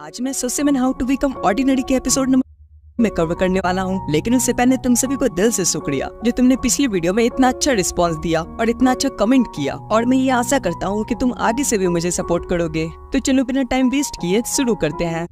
आज मैं सोसेमन how to become ordinary के एपिसोड नंबर में कवर करने वाला हूँ, लेकिन उससे पहले तुम सभी को दिल से शुक्रिया जो तुमने पिछली वीडियो में इतना अच्छा रिस्पांस दिया और इतना अच्छा कमेंट किया, और मैं ये आशा करता हूँ कि तुम आगे से भी मुझे सपोर्ट करोगे। तो चलो बिना टाइम वेस्ट किए शुरू करते हैं।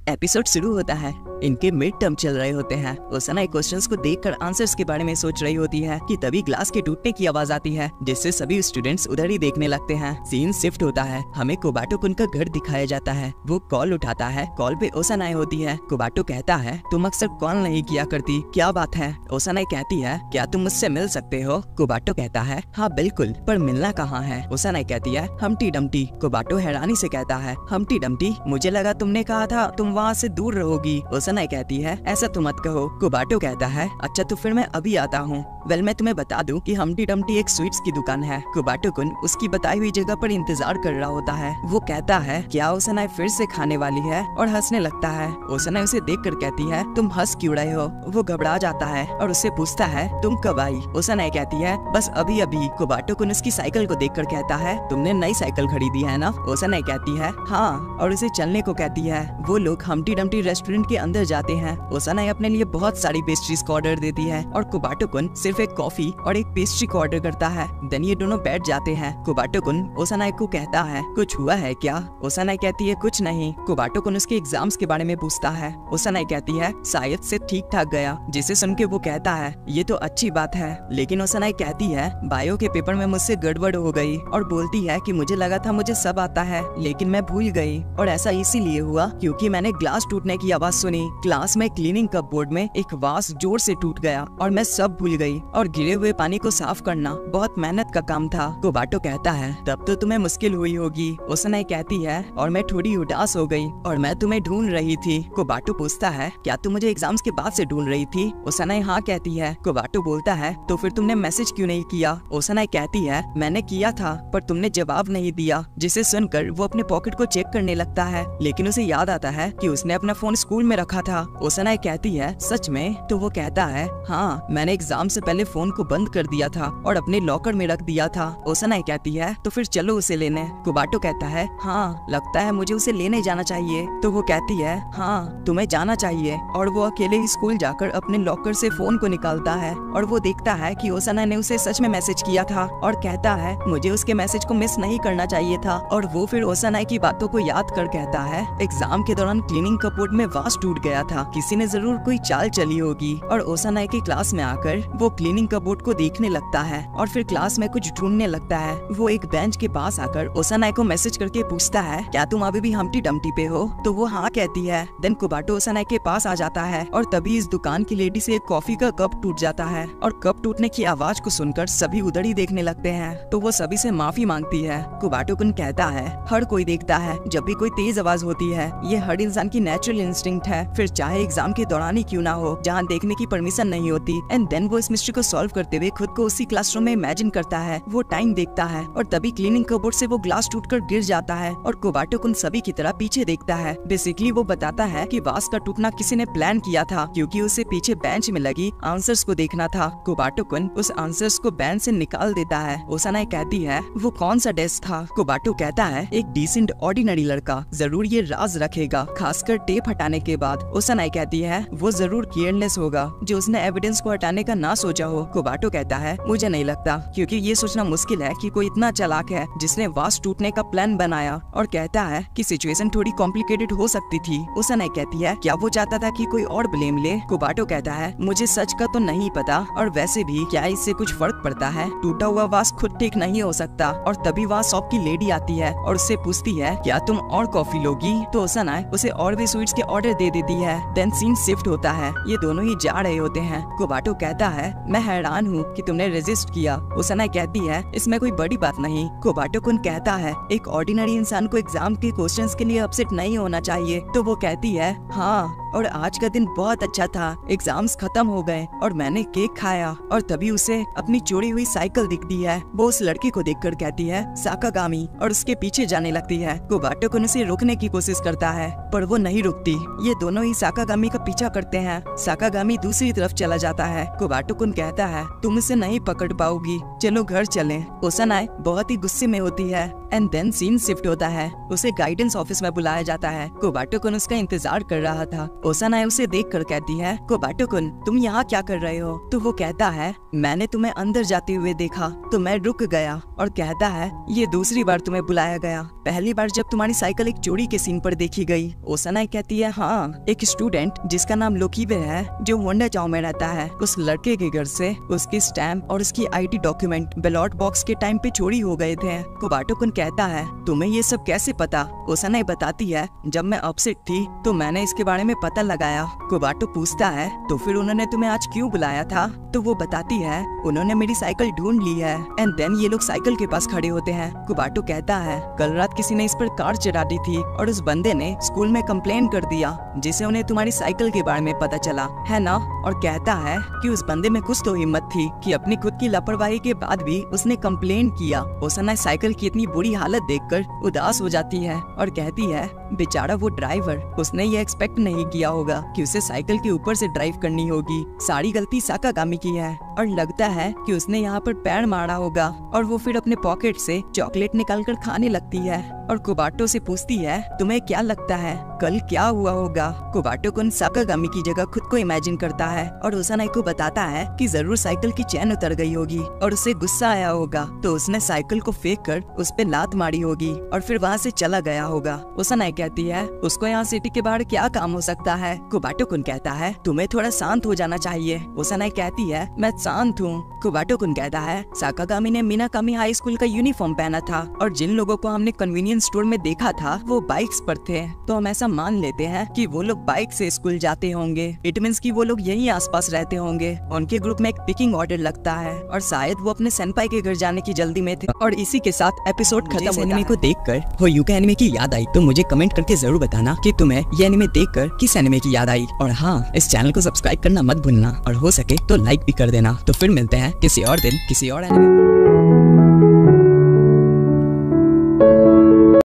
एपिसोड शुरू होता है। इनके मिड टर्म चल रहे होते हैं। ओसाना क्वेश्चंस को देखकर आंसर्स के बारे में सोच रही होती है कि तभी ग्लास के टूटने की आवाज आती है, जिससे सभी स्टूडेंट्स उधर ही देखने लगते हैं। सीन शिफ्ट होता है। हमें कोबाटो कुन का घर दिखाया जाता है। वो कॉल उठाता है। कॉल पे ओसाना होती है। कोबाटो कहता है, तुम अक्सर कॉल नहीं किया करती, क्या बात है? ओसाना कहती है, क्या तुम मुझसे मिल सकते हो? कोबाटो कहता है, हाँ बिल्कुल, पर मिलना कहाँ है? ओसाना कहती है, हमटी डमटी। कोबाटो हैरानी से कहता है, हमटी डमटी? मुझे लगा तुमने कहा था तुम वहाँ से दूर रहोगी। ओसाना कहती है, ऐसा तो मत कहो। कोबाटो कहता है, अच्छा तो फिर मैं अभी आता हूँ। वेल मैं तुम्हें बता दूं कि हमटी डमटी एक स्वीट्स की दुकान है। कोबाटो कुन उसकी बताई हुई जगह पर इंतजार कर रहा होता है। वो कहता है, क्या ओसाना फिर से खाने वाली है? और हंसने लगता है। ओसाना उसे देखकर कहती है, तुम हंस क्यों रहे हो? वो घबरा जाता है और उससे पूछता है, तुम कब आई? ओसाना कहती है, बस अभी अभी। कोबाटो कुन उसकी साइकिल को देखकर कहता है, तुमने नई साइकिल खरीदी है ना? ओसाना कहती है, हाँ, और उसे चलने को कहती है। वो लोग हमटी डमटी रेस्टोरेंट के अंदर जाते हैं। ओसाना अपने लिए बहुत सारी पेस्ट्रीज को ऑर्डर देती है और कोबाटो कुन सिर्फ एक कॉफी और एक पेस्ट्री को ऑर्डर करता है। देन ये दोनों बैठ जाते हैं। कोबाटो कुन ओसाना को कहता है, कुछ हुआ है क्या? ओसाना कहती है, कुछ नहीं। कोबाटो कुन उसके एग्जाम्स के बारे में पूछता है। ओसाना कहती है, शायद से ठीक ठाक गया। जिसे सुन के वो कहता है, ये तो अच्छी बात है। लेकिन ओसाना कहती है, बायो के पेपर में मुझसे गड़बड़ हो गई, और बोलती है कि मुझे लगा था मुझे सब आता है, लेकिन मैं भूल गई। और ऐसा इसीलिए हुआ क्योंकि मैंने ग्लास टूटने की आवाज सुनी। क्लास में क्लीनिंग कप बोर्ड में एक वास जोर से टूट गया और मैं सब भूल गई, और गिरे हुए पानी को साफ करना बहुत मेहनत का काम था। कोबाटो कहता है, तब तो तुम्हें मुश्किल हुई होगी। ओसाना कहती है, और मैं थोड़ी उदास हो गई और मैं तुम्हें ढूंढ रही थी। कोबाटो पूछता है, क्या तुम मुझे एग्जाम्स के बाद से ढूंढ रही थी? ओसाना हाँ कहती है। कोबाटो बोलता है, तो फिर तुमने मैसेज क्यों नहीं किया? ओसाना कहती है, मैंने किया था पर तुमने जवाब नहीं दिया। जिसे सुनकर वो अपने पॉकेट को चेक करने लगता है, लेकिन उसे याद आता है कि उसने अपना फोन स्कूल में रखा था। ओसाना कहती है, सच में? तो वो कहता है, हाँ, मैंने एग्जाम से पहले फोन को बंद कर दिया था और अपने लॉकर में रख दिया था। ओसाना कहती है, तो फिर चलो उसे लेने। कोबाटो कहता है, हाँ, लगता है मुझे उसे लेने जाना चाहिए। तो वो कहती है, हाँ, तुम्हें जाना चाहिए। और वो अकेले ही स्कूल जाकर अपने लॉकर से फोन को निकालता है और वो देखता है कि ओसाना ने उसे सच में मैसेज किया था, और कहता है, मुझे उसके मैसेज को मिस नहीं करना चाहिए था। और वो फिर ओसाना की बातों को याद कर कहता है, एग्जाम के दौरान क्लीनिंग कपबोर्ड में वास टूट गया था, किसी ने जरूर कोई चाल चली होगी। और ओसाना की क्लास में आकर वो क्लीनिंग कपबोर्ड को देखने लगता है और फिर क्लास में कुछ ढूंढने लगता है। वो एक बेंच के पास आकर ओसाना को मैसेज करके पूछता है, क्या तुम अभी भी हमटी डमटी पे हो? तो वो हाँ कहती है। देन कोबाटो ओसाना के पास आ जाता है और तभी इस दुकान की लेडी से एक कॉफी का कप टूट जाता है, और कप टूटने की आवाज को सुनकर सभी उधर ही देखने लगते हैं। तो वो सभी से माफी मांगती है। कोबाटो कुन कहता है, हर कोई देखता है जब भी कोई तेज आवाज होती है, ये हर इंसान की नेचुरल इंस्टिंक्ट है, फिर चाहे एग्जाम के दौरान ही क्यों ना हो, जहाँ देखने की परमिशन नहीं होती। एंड देन वो इस मिस्ट्री को सॉल्व करते हुए खुद को उसी क्लासरूम में इमेजिन करता है। वो टाइम देखता है और तभी क्लीनिंग कपबोर्ड से वो ग्लास टूटकर गिर जाता है, और कोबाटो कुन सभी की तरह पीछे देखता है। बेसिकली वो बताता है कि वास का टूटना किसी ने प्लान किया था, क्योंकि उसे पीछे बेंच में लगी आंसर्स को देखना था। कोबाटो कुन उस आंसर्स को बेंच से निकाल देता है। ओसाना कहती है, वो कौन सा डेस्क था? कोबाटो कहता है, एक डिसेंट ऑर्डिनरी लड़का जरूर ये राज रखेगा, खासकर टेप हटाने के बाद। ओसाना कहती है, वो जरूर केयरलेस होगा जो उसने एविडेंस को हटाने का ना सोचा हो। कोबाटो कहता है, मुझे नहीं लगता, क्योंकि ये सोचना मुश्किल है कि कोई इतना चालाक है जिसने वास टूटने का प्लान बनाया। और कहता है कि सिचुएशन थोड़ी कॉम्प्लिकेटेड हो सकती थी। ओसाना कहती है, क्या वो चाहता था कि कोई और ब्लेम ले? कोबाटो कहता है, मुझे सच का तो नहीं पता, और वैसे भी क्या इससे कुछ फर्क पड़ता है? टूटा हुआ वास खुद ठीक नहीं हो सकता। और तभी वहाँ शॉप की लेडी आती है और उससे पूछती है, क्या तुम और कॉफी लोगी? तो ओसाना उसे और भी स्वीट्स के ऑर्डर दे देती है। देन सीन शिफ्ट होता है। ये दोनों ही जा रहे होते हैं। कोबाटो कहता है, मैं हैरान हूँ कि तुमने रेजिस्ट किया। ओसाना कहती है, इसमें कोई बड़ी बात नहीं। कोबाटो कुन कहता है, एक ऑर्डिनरी इंसान को एग्जाम के क्वेश्चंस के लिए अपसेट नहीं होना चाहिए। तो वो कहती है, हाँ, और आज का दिन बहुत अच्छा था। एग्जाम्स खत्म हो गए और मैंने केक खाया, और तभी उसे अपनी चोरी हुई साइकिल दिखती है। वो उस लड़की को देखकर कहती है, साकागामी, और उसके पीछे जाने लगती है। कोबाटो कुन उसे रोकने की कोशिश करता है, पर वो नहीं रुकती। ये दोनों ही साकागामी का पीछा करते हैं। साकागामी दूसरी तरफ चला जाता है। कोबाटो कुन कुन कहता है तुम इसे नहीं पकड़ पाओगी, चलो घर चलें। ओसानाए बहुत ही गुस्से में होती है। एंड देन सीन शिफ्ट होता है, उसे गाइडेंस ऑफिस में बुलाया जाता है। कोबाटो कुन उसका इंतजार कर रहा था। ओसानाए उसे देखकर कहती है कोबाटो कुन तुम यहाँ क्या कर रहे हो? तो वो कहता है मैंने तुम्हें अंदर जाते हुए देखा तो मैं रुक गया। और कहता है ये दूसरी बार तुम्हें बुलाया गया, पहली बार जब तुम्हारी साइकिल एक चोरी के सीन पर देखी गई। ओसानाए कहती है हाँ, एक स्टूडेंट जिसका नाम लोकीबे है जो वंडाचाओ में रहता है, उस लड़के के घर से उसकी स्टैम्प और उसकी आईडी डॉक्यूमेंट बैलॉट बॉक्स के टाइम पे चोरी हो गए थे। कोबाटो कुन कहता है तुम्हें ये सब कैसे पता? ओसानाए बताती है जब मैं अपसेट थी तो मैंने इसके बारे में पता लगाया। कोबाटो पूछता है तो फिर उन्होंने तुम्हें आज क्यों बुलाया था? तो वो बताती है उन्होंने मेरी साइकिल ढूंढ ली है। एंड देन ये लोग साइकिल के पास खड़े होते हैं। कोबाटो कहता है कल रात किसी ने इस पर कार चढ़ा दी थी और उस बंदे ने स्कूल में कंप्लेन कर दिया जिससे उन्हें तुम्हारी साइकिल के बारे में पता चला है ना? और कहता है कि उस बंदे में कुछ तो हिम्मत थी कि अपनी खुद की लापरवाही के बाद भी उसने कंप्लेन किया। ओसानाए साइकिल की इतनी बुरी हालत देखकर उदास हो जाती है और कहती है बेचारा वो ड्राइवर, उसने ये एक्सपेक्ट नहीं किया होगा कि उसे साइकिल के ऊपर से ड्राइव करनी होगी। सारी गलती साकागामी की है और लगता है कि उसने यहाँ पर पैर मारा होगा। और वो फिर अपने पॉकेट से चॉकलेट निकालकर खाने लगती है और कोबाटो से पूछती है तुम्हें क्या लगता है कल क्या हुआ होगा? कोबाटो कुन साकागामी की जगह खुद को इमेजिन करता है और ओसानाए को बताता है कि जरूर साइकिल की चैन उतर गई होगी और उसे गुस्सा आया होगा तो उसने साइकिल को फेंक कर उस पे लात मारी होगी और फिर वहाँ से चला गया होगा। ओसानाए कहती है उसको यहाँ सिटी के बाहर क्या काम हो सकता है? कोबाटो कुन कहता है तुम्हें थोड़ा शांत हो जाना चाहिए। ओसानाए कहती है मैं शांत हूँ। कोबाटो कुन कहता है साकागामी ने मीनाकामी हाई स्कूल का यूनिफॉर्म पहना था और जिन लोगों को हमने कन्वीनियंस स्टोर में देखा था वो बाइक्स पर थे, तो हम ऐसा मान लेते हैं कि वो लोग बाइक से स्कूल जाते होंगे। इट मीन्स कि वो लोग यहीं आसपास रहते होंगे। उनके ग्रुप में एक पिकिंग ऑर्डर लगता है और शायद वो अपने सेनपाई के घर जाने की जल्दी में थे। और इसी के साथ एपिसोड खत्म होता है। एनिमे को देखकर होयुका एनिमे की याद आई तो मुझे कमेंट करके जरूर बताना कि तुम्हें ये एनिमे देखकर किस एनिमे की याद आई। और हाँ, इस चैनल को सब्सक्राइब करना मत भूलना और हो सके तो लाइक भी कर देना। तो फिर मिलते हैं किसी और दिन किसी और एनिमे।